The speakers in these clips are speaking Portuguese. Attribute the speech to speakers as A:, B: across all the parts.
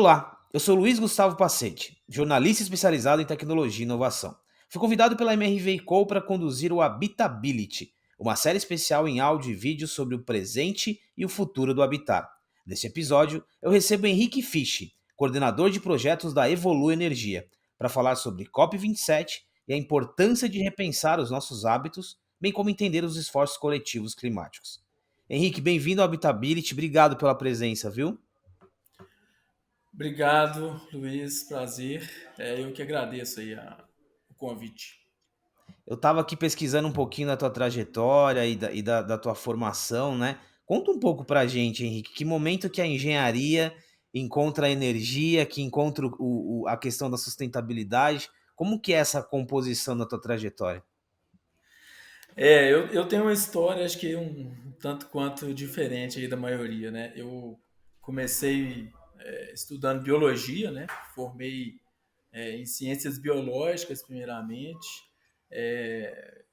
A: Olá, eu sou Luiz Gustavo Pacete, jornalista especializado em tecnologia e inovação. Fui convidado pela MRV Co para conduzir o Habitability, uma série especial em áudio e vídeo sobre o presente e o futuro do habitat. Neste episódio, eu recebo Henrique Fisch, coordenador de projetos da Evolu Energia, para falar sobre COP27 e a importância de repensar os nossos hábitos, bem como entender os esforços coletivos climáticos. Henrique, bem-vindo ao Habitability, obrigado pela presença, viu?
B: Obrigado, Luiz, prazer. Eu que agradeço o convite.
A: Eu estava aqui pesquisando um pouquinho da tua trajetória da tua formação, né? Conta um pouco pra gente, Henrique, que momento que a engenharia encontra a energia, que encontra a questão da sustentabilidade, como que é essa composição da tua trajetória?
B: Eu tenho uma história, acho que um tanto quanto diferente aí da maioria, né? Eu comecei estudando biologia, né? Formei em ciências biológicas, primeiramente,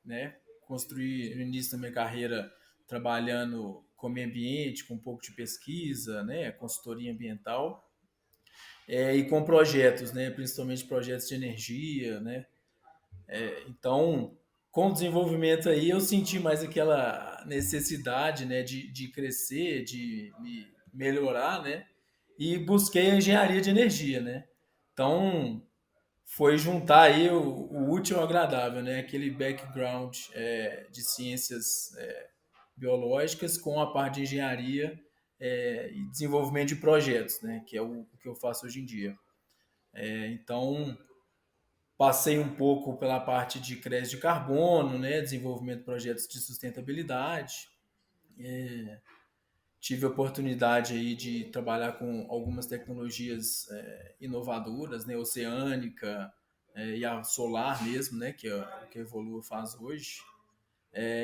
B: né? Construí no início da minha carreira trabalhando com meio ambiente, com um pouco de pesquisa, né? Consultoria ambiental. E com projetos, né? Principalmente projetos de energia, né? Então, com o desenvolvimento aí, eu senti mais aquela necessidade, né, de crescer, de me melhorar, né? E busquei a engenharia de energia, né? Então, foi juntar aí o útil ao agradável, né? Aquele background de ciências biológicas com a parte de engenharia e desenvolvimento de projetos, né? Que é o que eu faço hoje em dia. Então, passei um pouco pela parte de crédito de carbono, né, desenvolvimento de projetos de sustentabilidade. Tive a oportunidade aí de trabalhar com algumas tecnologias inovadoras, né, oceânica e a solar mesmo, né, que é o que a Evolua faz hoje.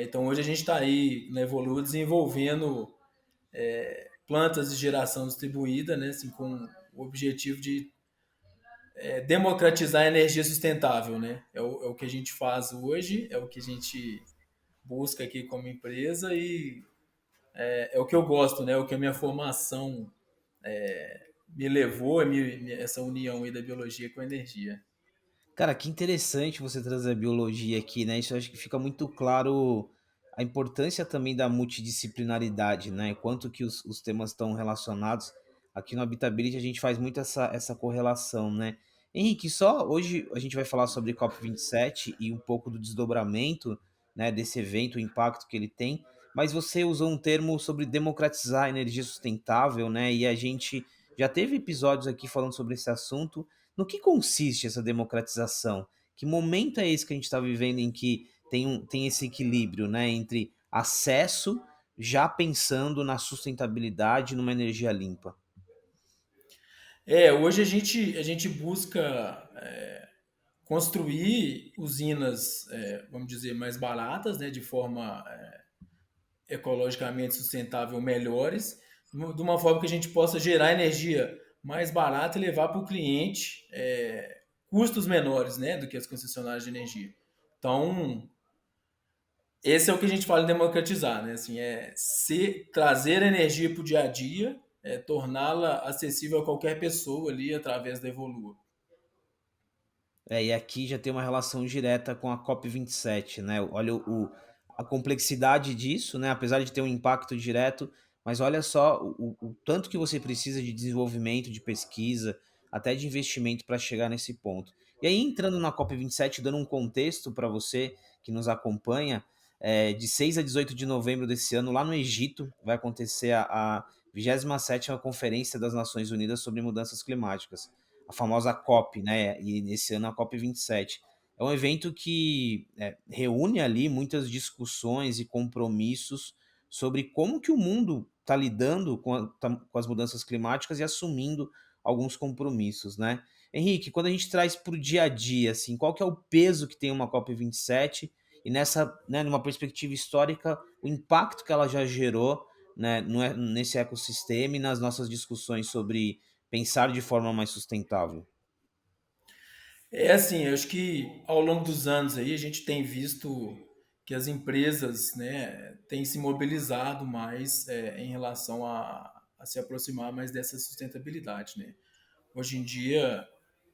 B: Então hoje a gente está aí na Evolua desenvolvendo plantas de geração distribuída, né, assim, com o objetivo de democratizar a energia sustentável, né? É o que a gente faz hoje, é o que a gente busca aqui como empresa e é o que eu gosto, né? É o que a minha formação me levou, essa união aí da biologia com a energia.
A: Cara, que interessante você trazer a biologia aqui, né? Isso eu acho que fica muito claro a importância também da multidisciplinaridade, né? Quanto que os temas estão relacionados. Aqui no Habitability a gente faz muito essa correlação, né? Henrique, só hoje a gente vai falar sobre COP27 e um pouco do desdobramento, né, desse evento, o impacto que ele tem, mas você usou um termo sobre democratizar a energia sustentável, né? E a gente já teve episódios aqui falando sobre esse assunto. No que consiste essa democratização? Que momento é esse que a gente está vivendo em que tem esse equilíbrio, né, entre acesso, já pensando na sustentabilidade, numa energia limpa?
B: Hoje a gente busca construir usinas, vamos dizer, mais baratas, né? De forma ecologicamente sustentável melhores, de uma forma que a gente possa gerar energia mais barata e levar para o cliente custos menores, né, do que as concessionárias de energia. Então, esse é o que a gente fala em democratizar, né? Assim, trazer energia para o dia a dia, torná-la acessível a qualquer pessoa ali através da Evolua.
A: E aqui já tem uma relação direta com a COP27, né? Olha a complexidade disso, né? Apesar de ter um impacto direto, mas olha só o tanto que você precisa de desenvolvimento, de pesquisa, até de investimento para chegar nesse ponto. E aí, entrando na COP27, dando um contexto para você que nos acompanha, de 6 a 18 de novembro desse ano, lá no Egito, vai acontecer a 27ª Conferência das Nações Unidas sobre Mudanças Climáticas, a famosa COP, né? E nesse ano a COP 27. É um evento que reúne ali muitas discussões e compromissos sobre como que o mundo está lidando com as mudanças climáticas e assumindo alguns compromissos, né? Henrique, quando a gente traz para o dia a dia, assim, qual que é o peso que tem uma COP 27 e nessa, né, numa perspectiva histórica, o impacto que ela já gerou, né, nesse ecossistema e nas nossas discussões sobre pensar de forma mais sustentável.
B: É assim, eu acho que ao longo dos anos aí a gente tem visto que as empresas, né, têm se mobilizado mais em relação a se aproximar mais dessa sustentabilidade, né? hoje em dia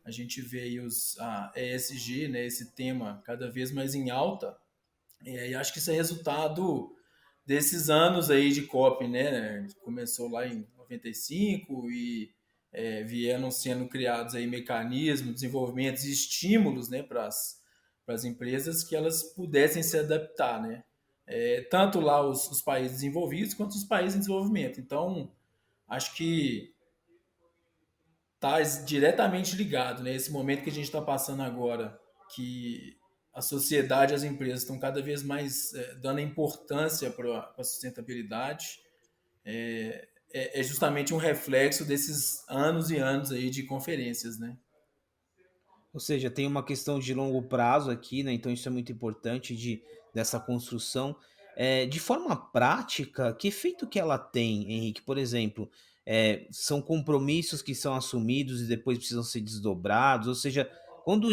B: a gente vê aí a ESG, né, esse tema cada vez mais em alta, e acho que isso é resultado desses anos aí de COP, né? Começou lá em 95 e vieram sendo criados aí mecanismos, desenvolvimentos e estímulos, né, para as empresas que elas pudessem se adaptar, né? Tanto lá os países desenvolvidos quanto os países em desenvolvimento. Então, acho que está diretamente ligado, né? Esse momento que a gente está passando agora, que a sociedade e as empresas estão cada vez mais dando importância para a sustentabilidade, é justamente um reflexo desses anos e anos aí de conferências, né?
A: Ou seja, tem uma questão de longo prazo aqui, né? Então isso é muito importante dessa construção. De forma prática, que efeito que ela tem, Henrique? Por exemplo, são compromissos que são assumidos e depois precisam ser desdobrados. Ou seja, quando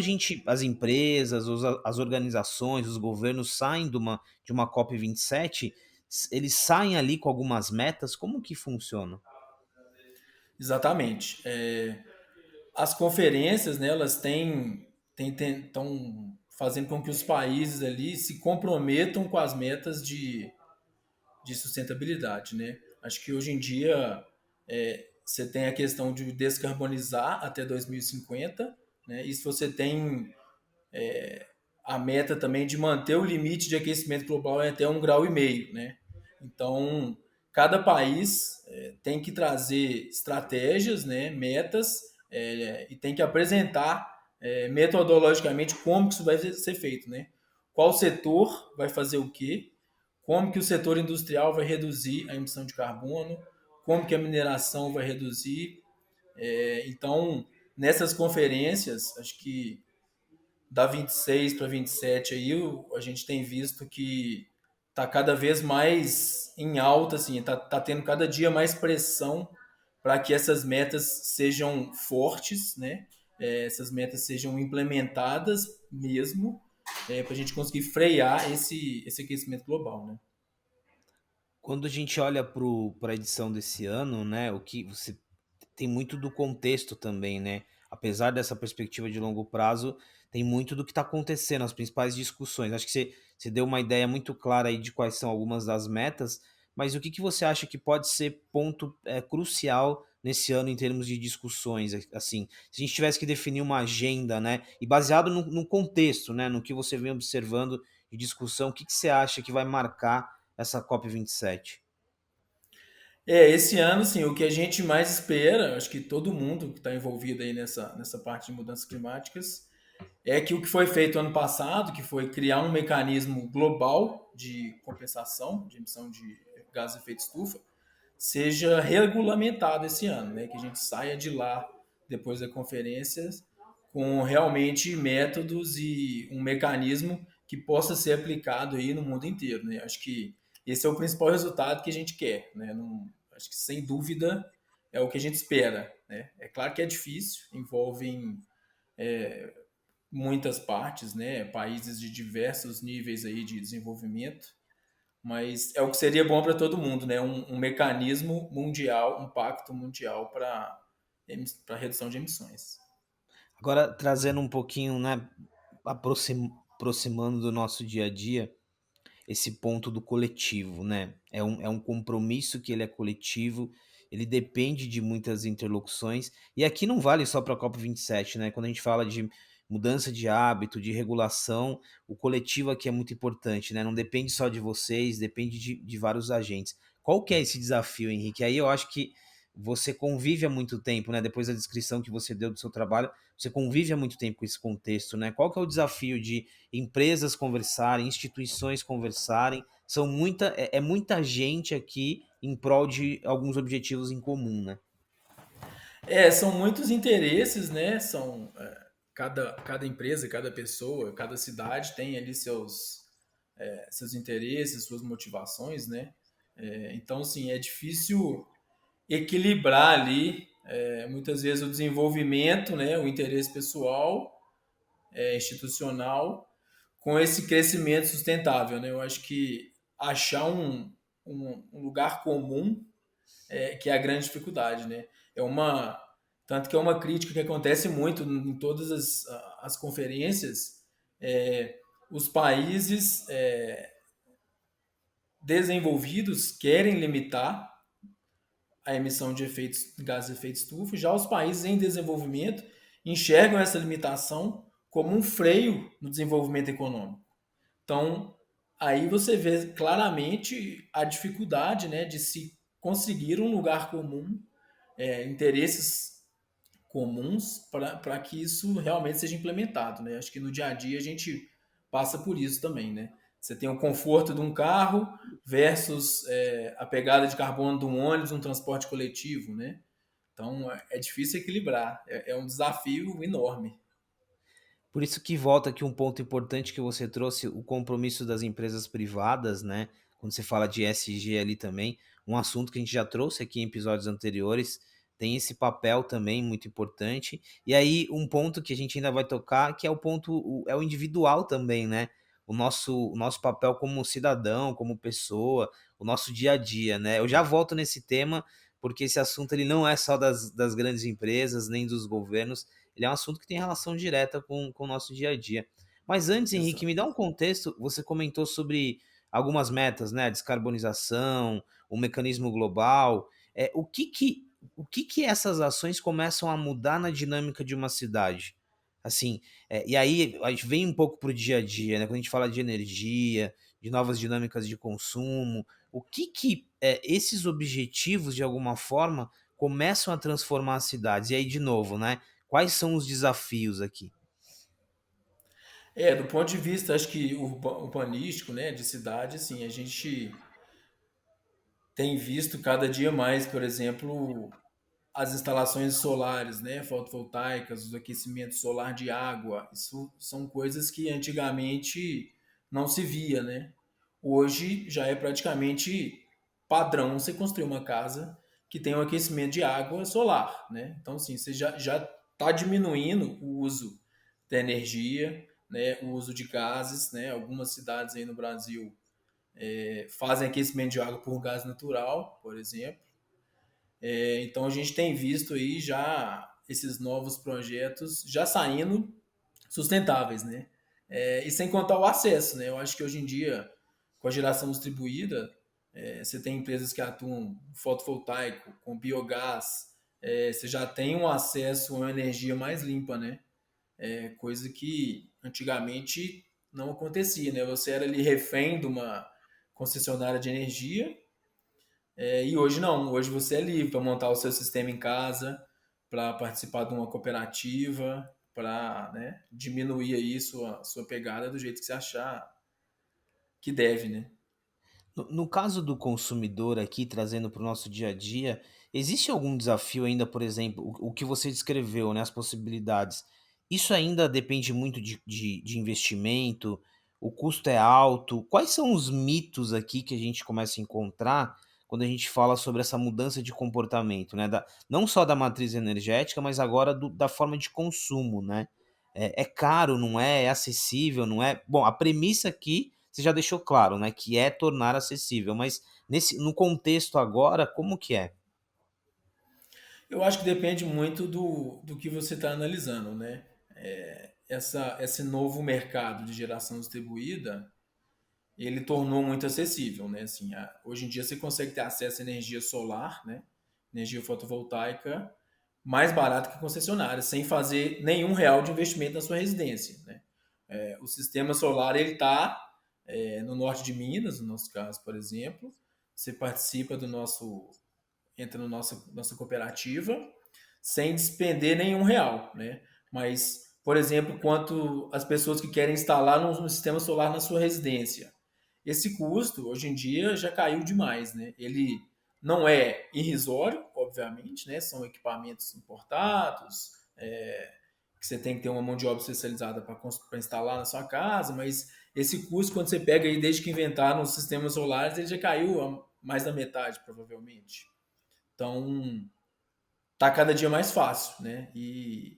A: as empresas, as organizações, os governos saem de uma COP27, eles saem ali com algumas metas. Como que funciona?
B: Exatamente. As conferências, né, elas estão fazendo com que os países ali se comprometam com as metas de sustentabilidade, né? Acho que hoje em dia você tem a questão de descarbonizar até 2050, né? E se você tem a meta também de manter o limite de aquecimento global em até 1,5 graus, né? Então, cada país tem que trazer estratégias, né, metas, e tem que apresentar metodologicamente como que isso vai ser feito, né? Qual setor vai fazer o quê? Como que o setor industrial vai reduzir a emissão de carbono? Como que a mineração vai reduzir? Então, nessas conferências, acho que da 26 para 27 aí, a gente tem visto que está cada vez mais em alta, assim, tá tendo cada dia mais pressão para que essas metas sejam fortes, né? Essas metas sejam implementadas mesmo, para a gente conseguir frear esse aquecimento global, né?
A: Quando a gente olha para a edição desse ano, né, o que você tem muito do contexto também, né? Apesar dessa perspectiva de longo prazo, tem muito do que está acontecendo, as principais discussões. Acho que você deu uma ideia muito clara aí de quais são algumas das metas, mas o que você acha que pode ser ponto crucial nesse ano em termos de discussões? Assim, se a gente tivesse que definir uma agenda, né? E baseado no contexto, né? No que você vem observando de discussão, o que você acha que vai marcar essa COP27?
B: Esse ano, sim, o que a gente mais espera, acho que todo mundo que está envolvido aí nessa parte de mudanças climáticas, é que o que foi feito ano passado, que foi criar um mecanismo global de compensação de emissão de gases de efeito estufa, seja regulamentado esse ano, né? Que a gente saia de lá depois da conferência com realmente métodos e um mecanismo que possa ser aplicado aí no mundo inteiro, né? Acho que esse é o principal resultado que a gente quer, né? Não, acho que sem dúvida é o que a gente espera, né? É claro que é difícil, envolvem muitas partes, né? Países de diversos níveis aí de desenvolvimento, mas é o que seria bom para todo mundo, né? Um mecanismo mundial, um pacto mundial para redução de emissões.
A: Agora, trazendo um pouquinho, né, aproximando do nosso dia a dia, esse ponto do coletivo, né? É um compromisso que ele é coletivo, ele depende de muitas interlocuções, e aqui não vale só para a COP27, né? Quando a gente fala de mudança de hábito, de regulação, o coletivo aqui é muito importante, né? Não depende só de vocês, depende de vários agentes. Qual que é esse desafio, Henrique? Aí eu acho que você convive há muito tempo, né? Depois da descrição que você deu do seu trabalho, você convive há muito tempo com esse contexto, né? Qual que é o desafio de empresas conversarem, instituições conversarem? É muita gente aqui em prol de alguns objetivos em comum, né?
B: São muitos interesses, né? Cada empresa, cada pessoa, cada cidade tem ali seus interesses, suas motivações, né? Então, sim, é difícil equilibrar ali, muitas vezes, o desenvolvimento, né? O interesse pessoal, institucional, com esse crescimento sustentável, né? Eu acho que achar um lugar comum que é a grande dificuldade, né? É uma Tanto que é uma crítica que acontece muito em todas as conferências, é, os países desenvolvidos querem limitar a emissão de gases de efeito estufa, já os países em desenvolvimento enxergam essa limitação como um freio no desenvolvimento econômico. Então, aí você vê claramente a dificuldade, né, de se conseguir um lugar comum, interesses comuns para que isso realmente seja implementado, né? Acho que no dia a dia a gente passa por isso também, né? Você tem o conforto de um carro versus a pegada de carbono de um ônibus, um transporte coletivo, né? Então é difícil equilibrar, é um desafio enorme.
A: Por isso que volta aqui um ponto importante que você trouxe, o compromisso das empresas privadas, né? Quando você fala de ESG ali também, um assunto que a gente já trouxe aqui em episódios anteriores, tem esse papel também muito importante. E aí, um ponto que a gente ainda vai tocar, que é o ponto, é o individual também, né? O nosso papel como cidadão, como pessoa, o nosso dia a dia, né? Eu já volto nesse tema, porque esse assunto ele não é só das grandes empresas, nem dos governos, ele é um assunto que tem relação direta com o nosso dia a dia. Mas antes, Henrique,
B: Exato.
A: me dá um contexto. Você comentou sobre algumas metas, né? A descarbonização, o mecanismo global. O que que essas ações começam a mudar na dinâmica de uma cidade? Assim, e aí a gente vem um pouco para o dia a dia, né? Quando a gente fala de energia, de novas dinâmicas de consumo, o que que esses objetivos, de alguma forma, começam a transformar as cidades? E aí, de novo, né? Quais são os desafios aqui?
B: Do ponto de vista, acho que urbanístico, né, de cidade, assim, a gente tem visto cada dia mais, por exemplo, as instalações solares, né, fotovoltaicas, o aquecimento solar de água, isso são coisas que antigamente não se via, né? Hoje já é praticamente padrão você construir uma casa que tem um aquecimento de água solar, né? Então, assim, você já está diminuindo o uso da energia, né, o uso de gases, né? Algumas cidades aí no Brasil fazem aquecimento de água por gás natural, por exemplo. Então a gente tem visto aí já esses novos projetos já saindo sustentáveis, né? E sem contar o acesso, né? Eu acho que hoje em dia, com a geração distribuída, você tem empresas que atuam fotovoltaico, com biogás, você já tem um acesso a uma energia mais limpa, né? Coisa que antigamente não acontecia, né? Você era ali refém de uma concessionária de energia e hoje não, hoje você é livre para montar o seu sistema em casa, para participar de uma cooperativa, para, né, diminuir aí sua pegada do jeito que você achar que deve, né?
A: No caso do consumidor aqui, trazendo para o nosso dia a dia, existe algum desafio ainda, por exemplo, o que você descreveu, né, as possibilidades, isso ainda depende muito de investimento, o custo é alto. Quais são os mitos aqui que a gente começa a encontrar quando a gente fala sobre essa mudança de comportamento, né? Não só da matriz energética, mas agora da forma de consumo, né? É caro, não é? É acessível, não é? Bom, a premissa aqui você já deixou claro, né, que é tornar acessível, mas no contexto agora, como que é?
B: Eu acho que depende muito do que você está analisando, né? Esse novo mercado de geração distribuída, ele tornou muito acessível, né? Assim, hoje em dia você consegue ter acesso à energia solar, né? Energia fotovoltaica mais barato que a concessionária, sem fazer nenhum real de investimento na sua residência, né? O sistema solar ele está no norte de Minas, no nosso caso, por exemplo. Você participa do nosso, entra no nossa cooperativa sem despender nenhum real, né? Mas, por exemplo, quanto as pessoas que querem instalar um sistema solar na sua residência, esse custo hoje em dia já caiu demais, né? Ele não é irrisório, obviamente, né? São equipamentos importados, que você tem que ter uma mão de obra especializada para instalar na sua casa, mas esse custo, quando você pega aí desde que inventaram os sistemas solares, ele já caiu a mais da metade, provavelmente. Então, tá cada dia mais fácil, né? E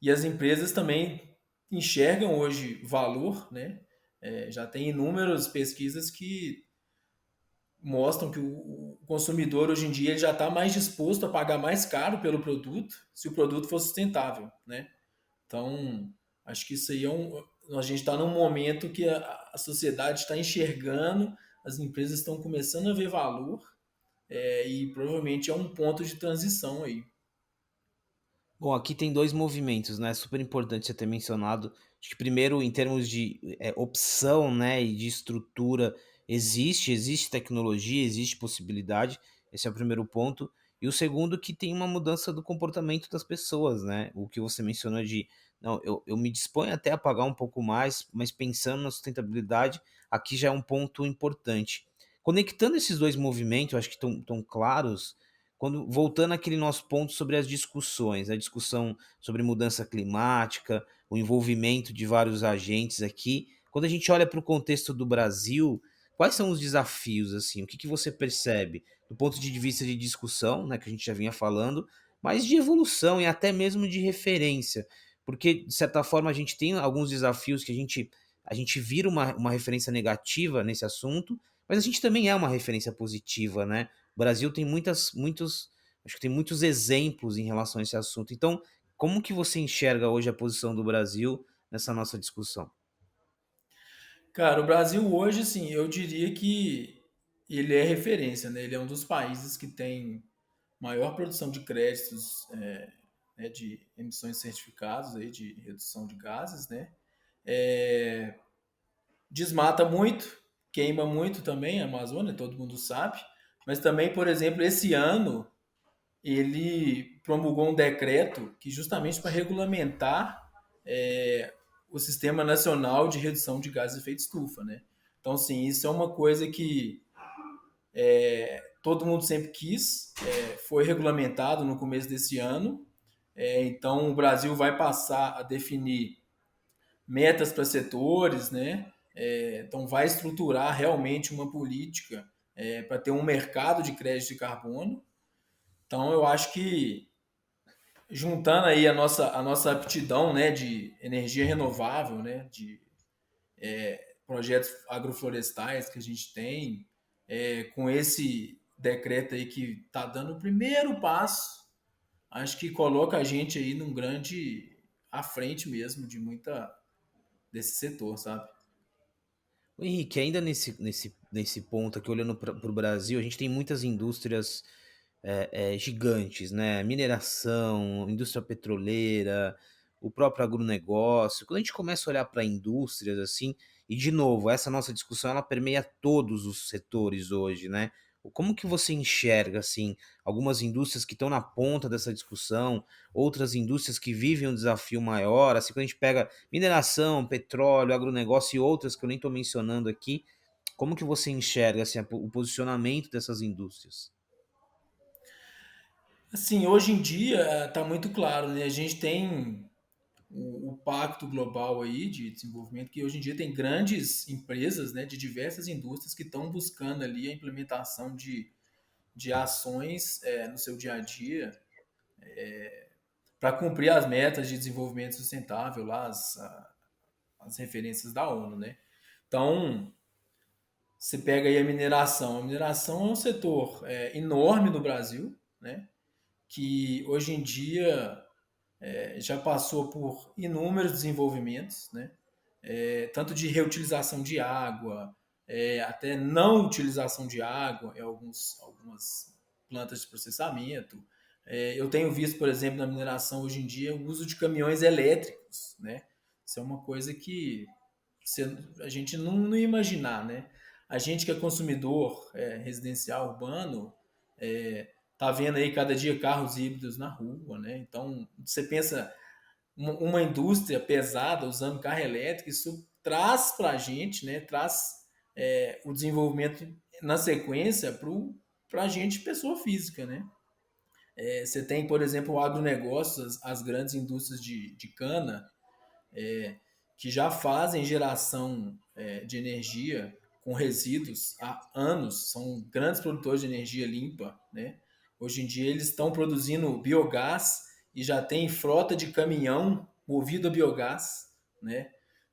B: as empresas também enxergam hoje valor, né? Já tem inúmeras pesquisas que mostram que o consumidor hoje em dia ele já está mais disposto a pagar mais caro pelo produto se o produto for sustentável, né? Então, acho que isso aí a gente está num momento que a sociedade está enxergando, as empresas estão começando a ver valor, e provavelmente é um ponto de transição aí.
A: Bom, aqui tem 2 movimentos, né, super importante você ter mencionado. Acho que primeiro em termos de, opção, né, e de estrutura, existe tecnologia, existe possibilidade, esse é o primeiro ponto. E o segundo que tem uma mudança do comportamento das pessoas, né, o que você mencionou de: "Não, eu me disponho até a pagar um pouco mais, mas pensando na sustentabilidade", aqui já é um ponto importante. Conectando esses 2 movimentos, eu acho que estão claros, quando voltando àquele nosso ponto sobre as discussões, a discussão sobre mudança climática, o envolvimento de vários agentes aqui, quando a gente olha para o contexto do Brasil, quais são os desafios, assim? O que que você percebe do ponto de vista de discussão, né, que a gente já vinha falando, mas de evolução e até mesmo de referência? Porque, de certa forma, a gente tem alguns desafios que a gente vira uma referência negativa nesse assunto, mas a gente também é uma referência positiva, né? O Brasil tem acho que tem muitos exemplos em relação a esse assunto. Então, como que você enxerga hoje a posição do Brasil nessa nossa discussão?
B: Cara, o Brasil hoje, sim, eu diria que ele é referência, né? Ele é um dos países que tem maior produção de créditos, né, de emissões de certificados aí, de redução de gases, né? É, desmata muito, queima muito também a Amazônia, todo mundo sabe. Mas também, por exemplo, esse ano ele promulgou um decreto que justamente para regulamentar o Sistema Nacional de Redução de Gases de Efeito Estufa, né? Então, sim, isso é uma coisa que todo mundo sempre quis, foi regulamentado no começo desse ano. Então, o Brasil vai passar a definir metas para setores, né? Então, vai estruturar realmente uma política para ter um mercado de crédito de carbono. Então, eu acho que juntando aí a nossa aptidão, né, de energia renovável, né, de projetos agroflorestais que a gente tem, com esse decreto aí que está dando o primeiro passo, acho que coloca a gente aí num grande à frente mesmo de muita desse setor, sabe?
A: O Henrique, ainda nesse ponto aqui, olhando para o Brasil, a gente tem muitas indústrias gigantes, né? Mineração, indústria petroleira, o próprio agronegócio. Quando a gente começa a olhar para indústrias assim, e de novo, essa nossa discussão ela permeia todos os setores hoje, né? Como que você enxerga assim algumas indústrias que estão na ponta dessa discussão, outras indústrias que vivem um desafio maior, assim, quando a gente pega mineração, petróleo, agronegócio e outras que eu nem estou mencionando aqui, como que você enxerga assim, o posicionamento dessas indústrias?
B: Assim, hoje em dia está muito claro, né? A gente tem o Pacto Global aí de desenvolvimento, que hoje em dia tem grandes empresas, né, de diversas indústrias que estão buscando ali a implementação de ações no seu dia a dia para cumprir as metas de desenvolvimento sustentável, lá as referências da ONU, né? Então, você pega aí a mineração. A mineração é um setor enorme no Brasil, né? Que hoje em dia já passou por inúmeros desenvolvimentos, né? Tanto de reutilização de água, até não utilização de água em algumas plantas de processamento. Eu tenho visto, por exemplo, na mineração hoje em dia o uso de caminhões elétricos, né? Isso é uma coisa que a gente não ia imaginar, né? A gente que é consumidor residencial urbano tá vendo aí cada dia carros híbridos na rua, né? Então você pensa uma indústria pesada usando carro elétrico, isso traz para a gente, né? Traz o desenvolvimento na sequência para a gente, pessoa física, né? Você tem, por exemplo, o agronegócio, as grandes indústrias de cana, que já fazem geração de energia com resíduos há anos, são grandes produtores de energia limpa, né? Hoje em dia eles estão produzindo biogás e já tem frota de caminhão movido a biogás, né?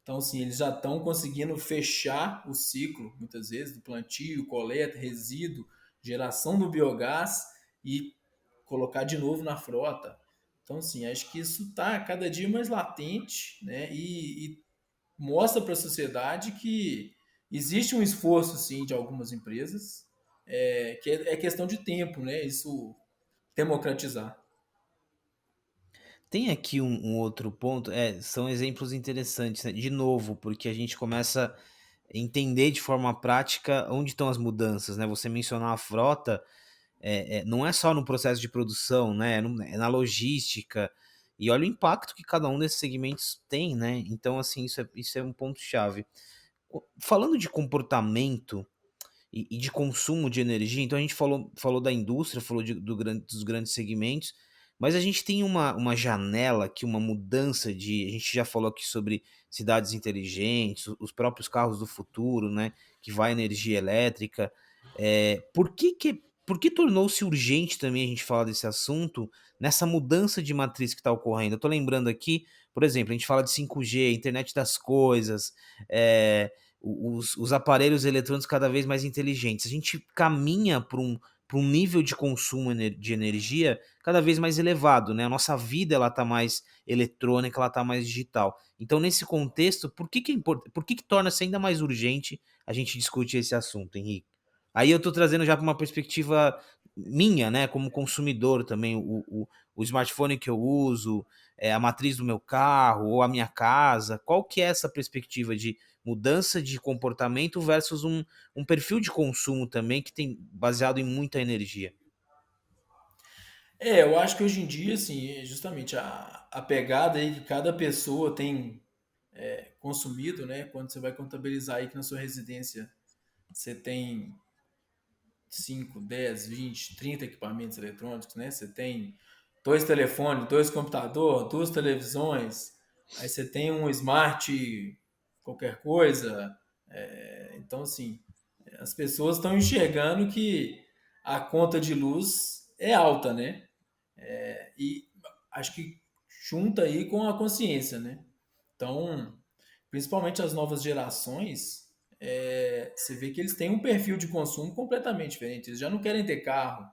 B: Então, assim, eles já estão conseguindo fechar o ciclo, muitas vezes, do plantio, coleta, resíduo, geração do biogás e colocar de novo na frota. Então, assim, acho que isso está cada dia mais latente, né? E mostra para a sociedade que existe um esforço, sim, de algumas empresas, que é questão de tempo, né? Isso democratizar.
A: Tem aqui um outro ponto, são exemplos interessantes, né? De novo, porque a gente começa a entender de forma prática onde estão as mudanças, né? Você mencionar a frota, não é só no processo de produção, né? É na logística. E olha o impacto que cada um desses segmentos tem, né? Então, assim, isso é um ponto-chave. Falando de comportamento e de consumo de energia, então a gente falou da indústria, falou dos grandes segmentos, mas a gente tem uma janela aqui, uma mudança de. A gente já falou aqui sobre cidades inteligentes, os próprios carros do futuro, né? Que vai energia elétrica. Por que tornou-se urgente também a gente falar desse assunto nessa mudança de matriz que está ocorrendo? Eu estou lembrando aqui, por exemplo, a gente fala de 5G, internet das coisas, os aparelhos eletrônicos cada vez mais inteligentes. A gente caminha para um nível de consumo de energia cada vez mais elevado, né? A nossa vida ela está mais eletrônica, ela está mais digital. Então, nesse contexto, por que torna-se ainda mais urgente a gente discutir esse assunto, Henrique? Aí eu estou trazendo já para uma perspectiva minha, né, como consumidor também, o smartphone que eu uso, a matriz do meu carro ou a minha casa. Qual que é essa perspectiva de mudança de comportamento versus um perfil de consumo também que tem baseado em muita energia?
B: Eu acho que hoje em dia, assim, justamente a pegada aí que cada pessoa tem consumido, né? Quando você vai contabilizar aí que na sua residência você tem 5, 10, 20, 30 equipamentos eletrônicos, né? Você tem dois telefones, dois computadores, duas televisões, aí você tem um smart qualquer coisa. Então, assim, as pessoas estão enxergando que a conta de luz é alta, né? E acho que junta aí com a consciência, né? Então, principalmente as novas gerações, você vê que eles têm um perfil de consumo completamente diferente. Eles já não querem ter carro,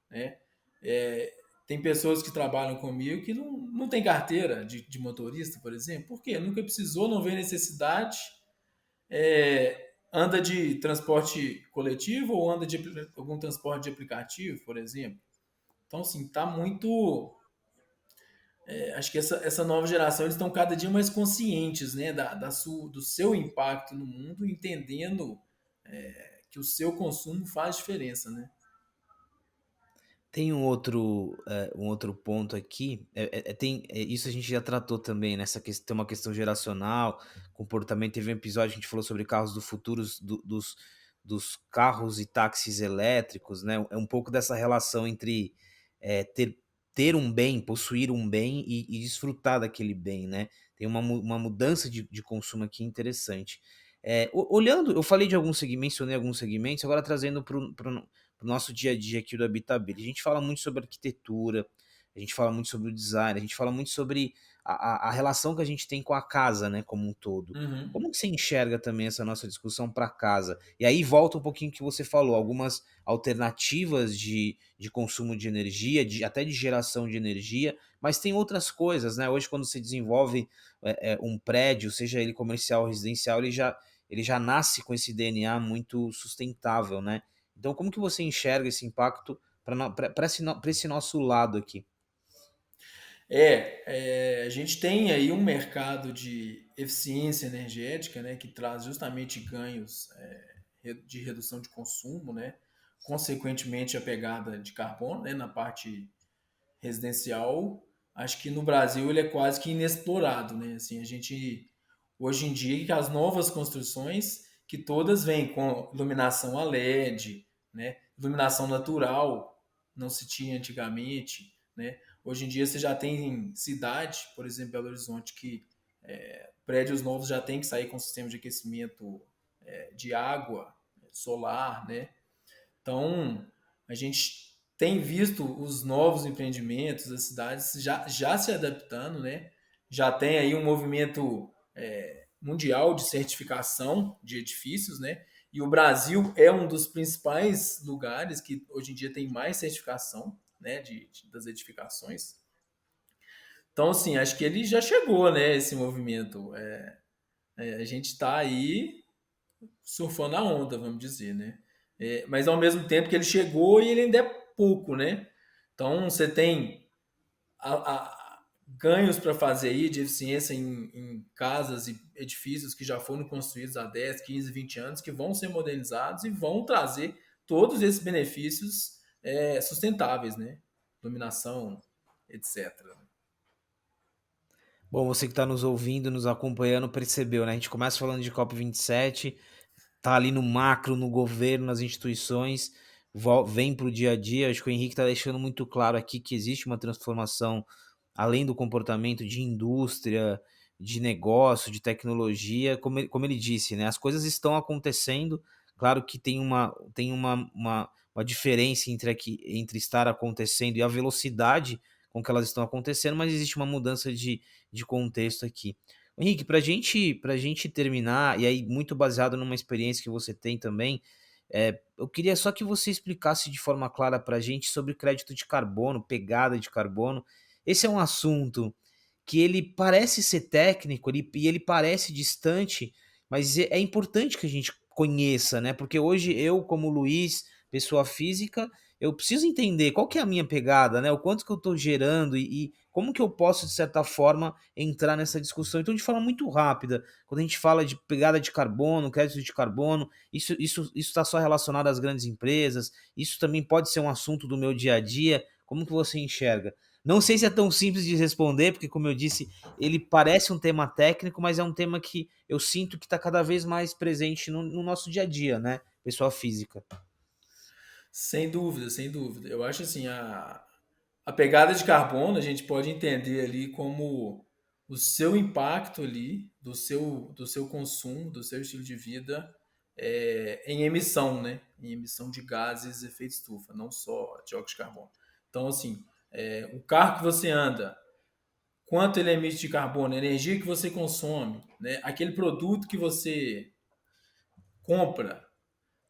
B: né? É, tem pessoas que trabalham comigo que não tem carteira de motorista, por exemplo. Por quê? Nunca precisou, não vê necessidade, anda de transporte coletivo ou anda de algum transporte de aplicativo, por exemplo. Então, assim, tá muito. Acho que essa nova geração eles estão cada dia mais conscientes, né, do seu impacto no mundo, entendendo que o seu consumo faz diferença, né?
A: Tem um outro ponto aqui. Isso a gente já tratou também nessa questão, tem uma questão geracional, comportamento. Teve um episódio que a gente falou sobre carros do futuro, dos carros e táxis elétricos, né? É um pouco dessa relação entre é, ter, ter um bem, possuir um bem e desfrutar daquele bem, né? Tem uma mudança de consumo aqui interessante. Olhando, eu falei de alguns segmentos, mencionei alguns segmentos, agora trazendo para o nosso dia a dia aqui do Habitability. A gente fala muito sobre arquitetura, a gente fala muito sobre o design, a gente fala muito sobre a relação que a gente tem com a casa, né, como um todo.
B: Uhum.
A: Como que você enxerga também essa nossa discussão para casa? E aí volta um pouquinho que você falou, algumas alternativas de consumo de energia, até de geração de energia, mas tem outras coisas, né? Hoje, quando você desenvolve um prédio, seja ele comercial ou residencial, ele já nasce com esse DNA muito sustentável, né? Então, como que você enxerga esse impacto para esse nosso lado aqui?
B: A gente tem aí um mercado de eficiência energética, né, que traz justamente ganhos de redução de consumo, né, consequentemente a pegada de carbono, né, na parte residencial. Acho que no Brasil ele é quase que inexplorado, né? Assim, a gente hoje em dia que as novas construções que todas vêm com iluminação a LED, né? Iluminação natural, não se tinha antigamente, né? Hoje em dia você já tem cidade, por exemplo, Belo Horizonte, que prédios novos já tem que sair com sistema de aquecimento de água, solar, né? Então, a gente tem visto os novos empreendimentos das cidades já se adaptando, né? Já tem aí um movimento mundial de certificação de edifícios, né? E o Brasil é um dos principais lugares que hoje em dia tem mais certificação, né, das edificações. Então, assim, acho que ele já chegou, né, esse movimento. A gente está aí surfando a onda, vamos dizer, né? Mas ao mesmo tempo que ele chegou e ele ainda é pouco, né? Então, você tem ganhos para fazer aí de eficiência em casas e edifícios que já foram construídos há 10, 15, 20 anos, que vão ser modernizados e vão trazer todos esses benefícios sustentáveis, né? Dominação, etc.
A: Bom, você que está nos ouvindo, nos acompanhando, percebeu, né? A gente começa falando de COP27, tá ali no macro, no governo, nas instituições, vem para o dia a dia. Acho que o Henrique está deixando muito claro aqui que existe uma transformação além do comportamento de indústria, de negócio, de tecnologia, como ele disse, né? As coisas estão acontecendo. Claro que tem uma diferença entre estar acontecendo e a velocidade com que elas estão acontecendo, mas existe uma mudança de contexto aqui. Henrique, para gente terminar, e aí muito baseado numa experiência que você tem também, eu queria só que você explicasse de forma clara para a gente sobre crédito de carbono, pegada de carbono. Esse é um assunto que ele parece ser técnico e ele parece distante, mas é importante que a gente conheça, né? Porque hoje eu, como Luiz, pessoa física, eu preciso entender qual que é a minha pegada, né? O quanto que eu estou gerando e como que eu posso, de certa forma, entrar nessa discussão. Então, de forma muito rápida, quando a gente fala de pegada de carbono, crédito de carbono, isso está só relacionado às grandes empresas, isso também pode ser um assunto do meu dia a dia. Como que você enxerga? Não sei se é tão simples de responder, porque, como eu disse, ele parece um tema técnico, mas é um tema que eu sinto que está cada vez mais presente no nosso dia a dia, né? Pessoa física.
B: Sem dúvida, sem dúvida. Eu acho assim, a pegada de carbono a gente pode entender ali como o seu impacto ali, do seu consumo, do seu estilo de vida em emissão, né? Em emissão de gases de efeito estufa, não só dióxido de carbono. Então, assim, o carro que você anda, quanto ele emite de carbono, a energia que você consome, né? Aquele produto que você compra,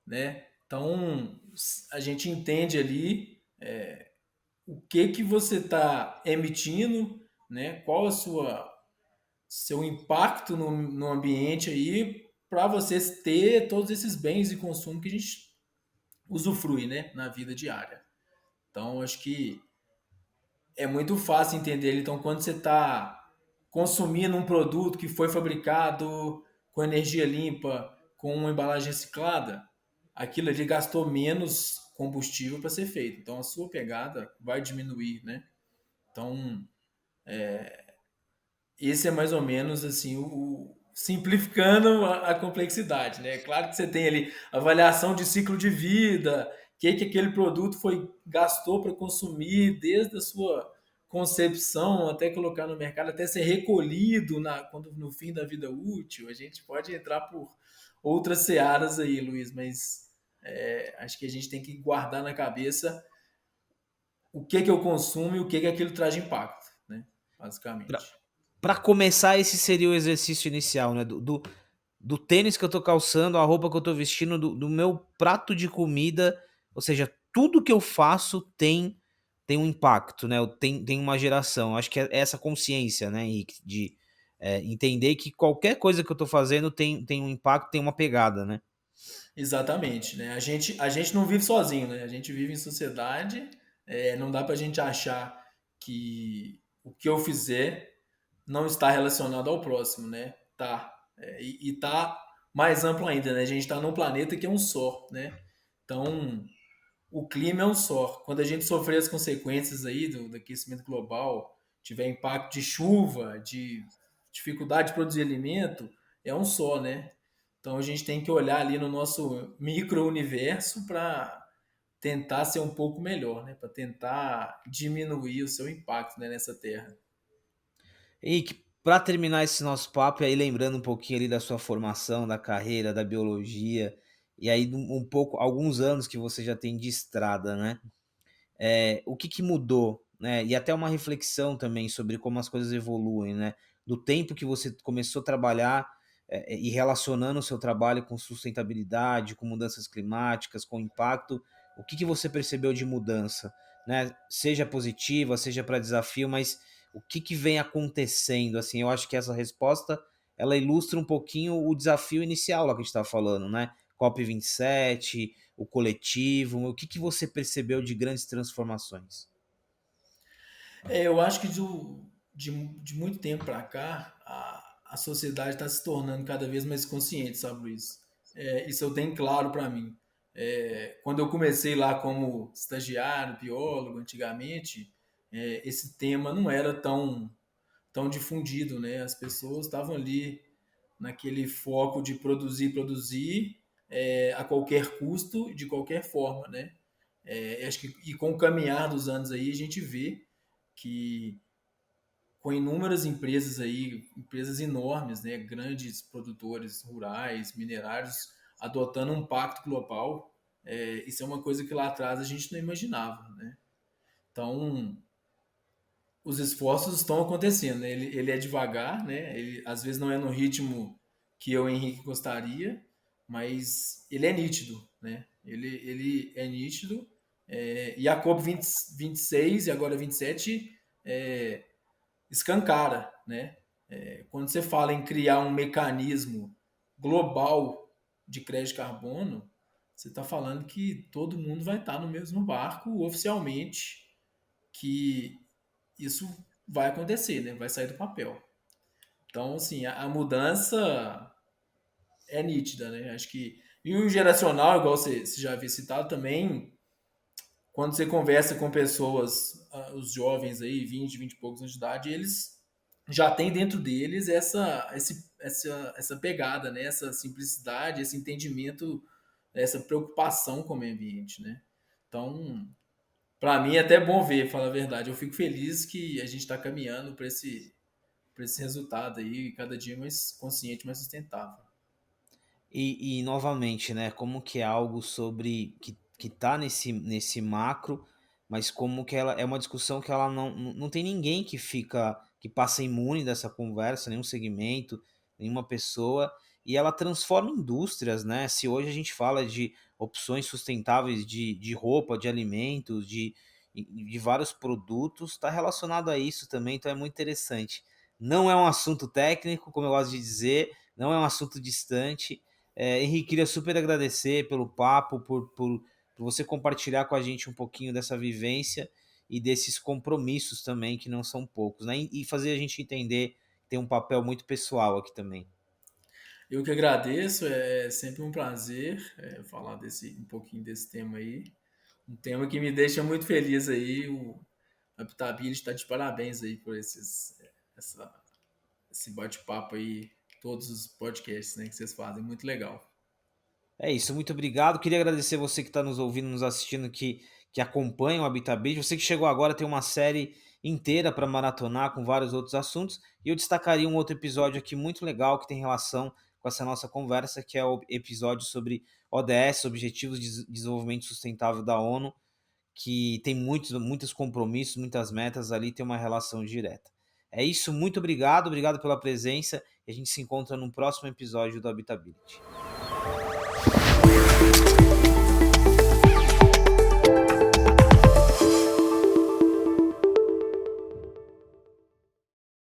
B: né? Então, a gente entende ali o que que você está emitindo, né? Qual a seu impacto no ambiente aí para você ter todos esses bens de consumo que a gente usufrui, né? Na vida diária. Então, acho que é muito fácil entender. Então, quando você está consumindo um produto que foi fabricado com energia limpa, com uma embalagem reciclada, aquilo ali gastou menos combustível para ser feito. Então, a sua pegada vai diminuir, né? Então, esse é mais ou menos assim simplificando a complexidade, né? Claro que você tem ali avaliação de ciclo de vida, o que aquele produto foi gastou para consumir desde a sua concepção até colocar no mercado, até ser recolhido quando no fim da vida útil. A gente pode entrar por outras searas aí, Luiz, mas acho que a gente tem que guardar na cabeça o que eu consumo e o que aquilo traz de impacto, né? Basicamente.
A: Para começar, esse seria o exercício inicial, né? Do tênis que eu tô calçando, a roupa que eu tô vestindo, do meu prato de comida, ou seja, tudo que eu faço tem um impacto, né? Tem uma geração. Acho que é essa consciência, né, Henrique, de entender que qualquer coisa que eu tô fazendo tem um impacto, tem uma pegada, né?
B: Exatamente, né? A gente não vive sozinho, né? A gente vive em sociedade, não dá pra gente achar que o que eu fizer não está relacionado ao próximo, né? Tá. E tá mais amplo ainda, né? A gente está num planeta que é um só, né? Então, o clima é um só. Quando a gente sofrer as consequências aí do aquecimento global, tiver impacto de chuva, de dificuldade de produzir alimento, é um só, né? Então a gente tem que olhar ali no nosso micro-universo para tentar ser um pouco melhor, né? Para tentar diminuir o seu impacto, né, nessa terra.
A: Henrique, para terminar esse nosso papo, e aí lembrando um pouquinho ali da sua formação, da carreira, da biologia, e aí um pouco, alguns anos que você já tem de estrada, né? O que que mudou, né? E até uma reflexão também sobre como as coisas evoluem, né? Do tempo que você começou a trabalhar, e relacionando o seu trabalho com sustentabilidade, com mudanças climáticas, com impacto, o que você percebeu de mudança, né? Seja positiva, seja para desafio, mas o que vem acontecendo? Assim, eu acho que essa resposta ela ilustra um pouquinho o desafio inicial lá que a gente estava falando, né? COP27, o coletivo, o que você percebeu de grandes transformações?
B: Eu acho que de muito tempo para cá, a sociedade está se tornando cada vez mais consciente, sabe, Luiz? Isso eu tenho claro para mim. Quando eu comecei lá como estagiário, biólogo, antigamente, esse tema não era tão difundido, né? As pessoas estavam ali naquele foco de produzir, produzir, a qualquer custo, de qualquer forma, né? Acho que e com o caminhar dos anos aí a gente vê que com inúmeras empresas aí, empresas enormes, né, grandes produtores rurais, minerários, adotando um pacto global, isso é uma coisa que lá atrás a gente não imaginava, né? Então, os esforços estão acontecendo, né? Ele é devagar, né? Ele às vezes não é no ritmo que eu, Henrique, gostaria, mas ele é nítido, né? Ele é nítido, e a COP 26 e agora 27 é, escancara, né? Quando você fala em criar um mecanismo global de crédito de carbono, você está falando que todo mundo vai estar no mesmo barco oficialmente, que isso vai acontecer, né? Vai sair do papel. Então, assim, a mudança é nítida, né? Acho que. E o geracional, igual você já havia citado também, quando você conversa com pessoas, os jovens aí, 20 e poucos anos de idade, eles já têm dentro deles essa pegada, né? Essa simplicidade, esse entendimento, essa preocupação com o meio ambiente, né? Então, para mim é até bom ver, falar a verdade. Eu fico feliz que a gente está caminhando para esse resultado aí, cada dia mais consciente, mais sustentável.
A: E novamente, né, como que é algo sobre que tá nesse macro, mas como que ela é uma discussão que ela não tem ninguém que passa imune dessa conversa, nenhum segmento, nenhuma pessoa, e ela transforma indústrias, né? Se hoje a gente fala de opções sustentáveis de roupa, de alimentos, de vários produtos, está relacionado a isso também, então é muito interessante. Não é um assunto técnico, como eu gosto de dizer, não é um assunto distante. Henrique, queria super agradecer pelo papo, por você compartilhar com a gente um pouquinho dessa vivência e desses compromissos também, que não são poucos, né? E fazer a gente entender que tem um papel muito pessoal aqui também.
B: Eu que agradeço, é sempre um prazer falar um pouquinho desse tema aí. Um tema que me deixa muito feliz aí. O Habitability está de parabéns aí por essa, esse bate-papo aí, todos os podcasts, né, que vocês fazem. Muito legal.
A: É isso, muito obrigado. Queria agradecer você que está nos ouvindo, nos assistindo, que acompanha o Habitabit. Você que chegou agora tem uma série inteira para maratonar com vários outros assuntos. E eu destacaria um outro episódio aqui muito legal que tem relação com essa nossa conversa, que é o episódio sobre ODS, Objetivos de Desenvolvimento Sustentável da ONU, que tem muitos compromissos, muitas metas ali, tem uma relação direta. É isso, muito obrigado, obrigado pela presença. E a gente se encontra no próximo episódio do Habitability.